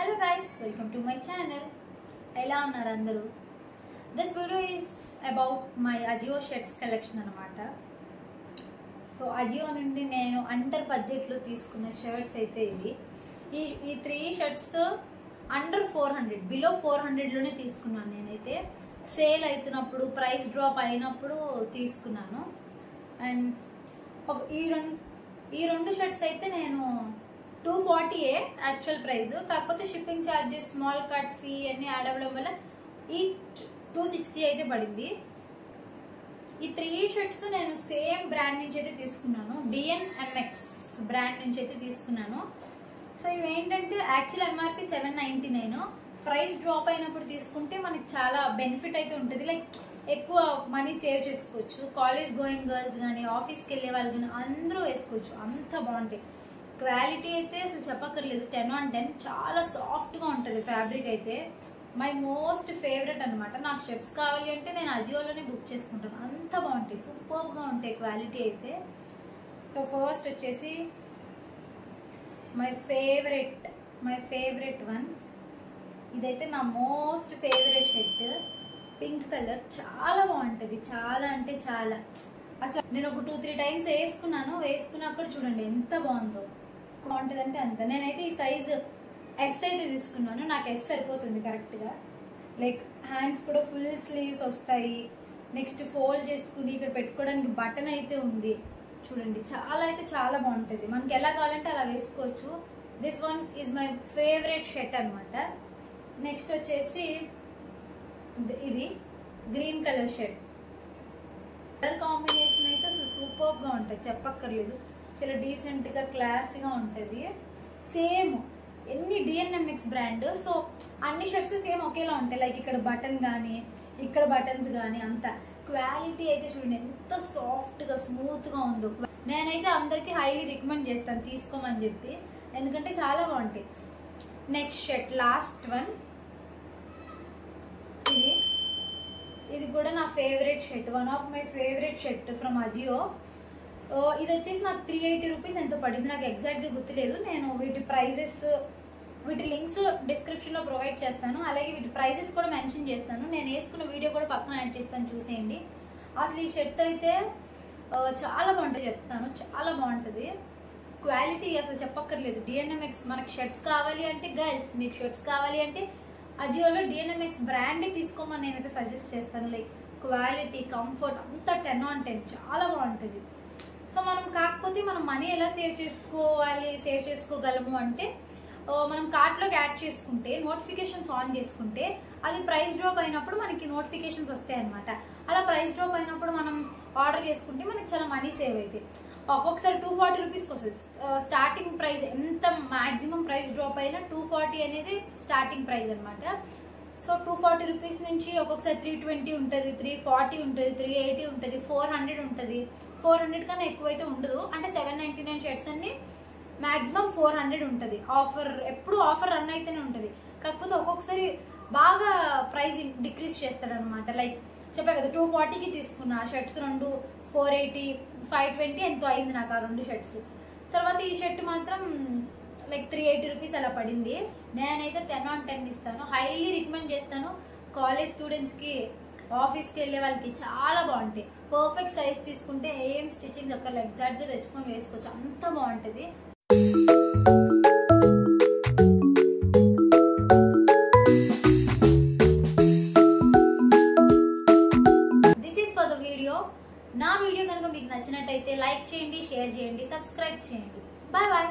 Hello guys, welcome to my channel. ఎలా ఉన్నారు అందరూ? This video is about my Ajio shirts collection అన్నమాట. So Ajio నుండి నేను అండర్ బడ్జెట్ లో తీసుకున్న షర్ట్స్ అయితే ఇవి. ఈ 3 షర్ట్స్ అండర్ 400 బిలో 400 లోనే తీసుకున్నాను నేనైతే. సేల్ అవుతున్నప్పుడు ప్రైస్ డ్రాప్ అయినప్పుడు తీసుకున్నాను. అండ్ ఈ రెండు షర్ట్స్ అయితే నేను 240 యాక్చువల్ ప్రైస్, కాకపోతే shipping charges small cut fee అన్ని యాడ్ అవ్వడం వల్ల ఈ 260 అయితే పడింది. ఈ 3 షర్ట్స్ నేను సేమ్ బ్రాండ్ నుంచి అయితే తీసుకున్నాను, DNMX బ్రాండ్ నుంచి అయితే తీసుకున్నాను. సో ఇవి ఏంటంటే యాక్చువల్ MRP 799, ప్రైస్ డ్రాప్ అయినప్పుడు తీసుకుంటే మనకి చాలా బెనిఫిట్ అయితే ఉంటుంది. లైక్ ఎక్కువ మనీ సేవ్ చేసుకోవచ్చు. కాలేజ్ గోయింగ్ గర్ల్స్ కానీ ఆఫీస్కి వెళ్ళే వాళ్ళు కానీ అందరూ వేసుకోవచ్చు, అంత బాగుంటాయి. క్వాలిటీ అయితే అసలు చెప్పక్కర్లేదు, 10 on 10. చాలా సాఫ్ట్గా ఉంటుంది ఫ్యాబ్రిక్ అయితే. మై మోస్ట్ ఫేవరెట్ అనమాట. నాకు షర్ట్స్ కావాలి అంటే నేను అజియోలోనే బుక్ చేసుకుంటాను, అంత బాగుంటాయి, సూపర్గా ఉంటాయి క్వాలిటీ అయితే. సో ఫస్ట్ వచ్చేసి మై ఫేవరెట్ వన్, ఇదైతే నా most favourite shirt. Pink colour చాలా బాగుంటుంది, చాలా అంటే చాలా. అసలు నేను ఒక 2-3 టైమ్స్ వేసుకున్నాక చూడండి ఎంత బాగుందో. బాగుంటుంది అంటే అంత. నేనైతే ఈ సైజ్ ఎస్ అయితే తీసుకున్నాను, నాకు ఎస్ సరిపోతుంది కరెక్ట్గా. లైక్ హ్యాండ్స్ కూడా ఫుల్ స్లీవ్స్ వస్తాయి. నెక్స్ట్ ఫోల్డ్ చేసుకుని ఇక్కడ పెట్టుకోవడానికి బటన్ అయితే ఉంది చూడండి. చాలా అయితే చాలా బాగుంటుంది, మనకి ఎలా కావాలంటే అలా వేసుకోవచ్చు. This one is my favourite shirt అనమాట. నెక్స్ట్ వచ్చేసి ఇది green colour shirt. Colour combination అయితే అసలు సూపర్గా ఉంటుంది, చెప్పక్కర్లేదు. చాలా డీసెంట్గా క్లాసీగా ఉంటుంది. సేమ్ ఎన్ని DNMX బ్రాండ్, సో అన్ని షర్ట్స్ సేమ్ ఒకేలా ఉంటాయి. లైక్ ఇక్కడ బటన్ కానీ ఇక్కడ బటన్స్ కానీ అంత క్వాలిటీ అయితే చూడండి ఎంత సాఫ్ట్గా స్మూత్గా ఉందో. నేనైతే అందరికీ హైలీ రికమెండ్ చేస్తాను తీసుకోమని చెప్పి, ఎందుకంటే చాలా బాగుంటాయి. నెక్స్ట్ షర్ట్, లాస్ట్ వన్, ఇది కూడా నా favourite shirt, one of my favourite shirt from Ajio. ఇది వచ్చేసి నాకు 380 రూపీస్ ఎంతో పడింది, నాకు ఎగ్జాక్ట్గా గుర్తులేదు. నేను వీటి లింక్స్ డిస్క్రిప్షన్లో ప్రొవైడ్ చేస్తాను, అలాగే వీటి ప్రైజెస్ కూడా మెన్షన్ చేస్తాను. నేను వేసుకున్న వీడియో కూడా పక్కన యాడ్ చేస్తాను, చూసేయండి. అసలు ఈ షర్ట్ అయితే చాలా బాగుంటుంది, చెప్తాను, చాలా బాగుంటుంది. క్వాలిటీ అసలు చెప్పక్కర్లేదు. DNMX మనకి షర్ట్స్ కావాలి అంటే, గర్ల్స్ మీకు షర్ట్స్ కావాలి అంటే అజియోలో DNMX బ్రాండే తీసుకోమని నేనైతే సజెస్ట్ చేస్తాను. లైక్ క్వాలిటీ, కంఫర్ట్ అంతా 10 on 10, చాలా బాగుంటుంది. సో కాకపోతే మనం మనీ ఎలా సేవ్ చేసుకోగలము అంటే, మనం కార్ట్లోకి యాడ్ చేసుకుంటే, నోటిఫికేషన్స్ ఆన్ చేసుకుంటే, అది ప్రైస్ డ్రాప్ అయినప్పుడు మనకి నోటిఫికేషన్స్ వస్తాయి అనమాట. అలా ప్రైస్ డ్రాప్ అయినప్పుడు మనం ఆర్డర్ చేసుకుంటే మనకి చాలా మనీ సేవ్ అవుతాయి. ఒక్కొక్కసారి 240 రూపీస్కి వస్తుంది స్టార్టింగ్ ప్రైస్. ఎంత మాక్సిమం ప్రైస్ డ్రాప్ అయినా 240 అనేది స్టార్టింగ్ ప్రైస్ అనమాట. సో 240 రూపీస్ నుంచి ఒక్కొక్కసారి 320 ఉంటుంది, 340 ఉంటుంది, 380 ఉంటుంది, 400 ఉంటుంది. 400 కన్నా ఎక్కువైతే ఉండదు. అంటే 799 షర్ట్స్ అన్ని మాక్సిమం 400 ఉంటుంది. ఆఫర్ ఎప్పుడు ఆఫర్ రన్ అయితేనే ఉంటుంది. కాకపోతే ఒక్కొక్కసారి బాగా ప్రైస్ డిక్రీజ్ చేస్తాడనమాట. లైక్ చెప్పా కదా, 240కి తీసుకున్న షర్ట్స్ రెండు 480, 520 ఎంతో అయింది నాకు ఆ 2 షర్ట్స్. తర్వాత ఈ షర్ట్ మాత్రం లైక్ 380 రూపీస్ అలా పడింది. నేనైతే 10 on 10 ఇస్తాను, హైలీ రికమెండ్ చేస్తాను. కాలేజ్ స్టూడెంట్స్కి, ఆఫీస్కి వెళ్ళే వాళ్ళకి చాలా బాగుంటాయి. పర్ఫెక్ట్ సైజ్ తీసుకుంటే ఏం స్టిచ్చింగ్ అక్కడ ఎగ్జాక్ట్గా తెచ్చుకొని వేసుకోవచ్చు, అంత బాగుంటుంది. This is for the video. నా వీడియో కనుక మీకు నచ్చినట్టయితే లైక్ చేయండి, షేర్ చేయండి, సబ్స్క్రైబ్ చేయండి. Bye bye.